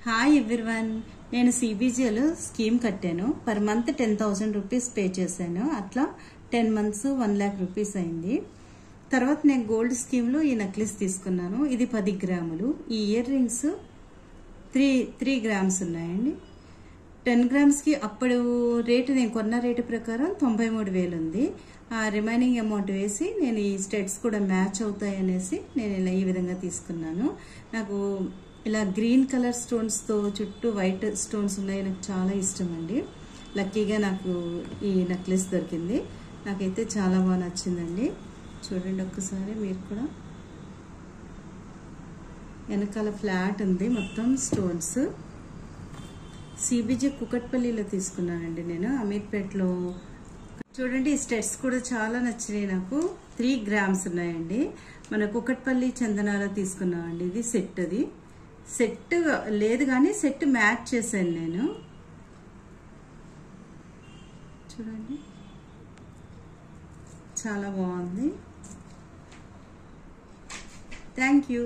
Hi everyone, నేను సిబిజిలో scheme కట్టాను. Per month 10,000 rupees pay చేశాను. అట్లా 10 మంత్స్ 1 lakh రూపీస్ అయింది. తర్వాత నేను గోల్డ్ స్కీమ్లో ఈ నెక్లెస్ తీసుకున్నాను. ఇది 10 గ్రాములు. ఈ ఇయర్ రింగ్స్ 3 గ్రామ్స్ ఉన్నాయండి. 10 గ్రామ్స్కి అప్పుడు రేటు, నేను కొన్న రేటు ప్రకారం 93,000 ఉంది. ఆ రిమైనింగ్ అమౌంట్ వేసి నేను ఈ స్టెడ్స్ కూడా మ్యాచ్ అవుతాయి అనేసి నేను ఇలా ఈ విధంగా తీసుకున్నాను. నాకు ఇలా గ్రీన్ కలర్ స్టోన్స్తో చుట్టూ వైట్ స్టోన్స్ ఉన్నాయి, నాకు చాలా ఇష్టం అండి. లక్కీగా నాకు ఈ నెక్లెస్ దొరికింది. నాకైతే చాలా బాగా నచ్చిందండి. చూడండి ఒక్కసారి మీరు కూడా. వెనకాల ఫ్లాట్ ఉంది, మొత్తం స్టోన్స్. సిబిజి కుకట్పల్లిలో తీసుకున్నానండి నేను, అమీర్పేటలో. చూడండి ఈ స్టెడ్స్ కూడా చాలా నచ్చినాయి నాకు. 3 గ్రామ్స్ ఉన్నాయండి. మన కుకట్పల్లి చందనాలో తీసుకున్నామండి. ఇది సెట్, అది సెట్ లేదు కానీ సెట్ మ్యాచ్ చేశాను నేను. చూడండి చాలా బాగుంది. Thank you.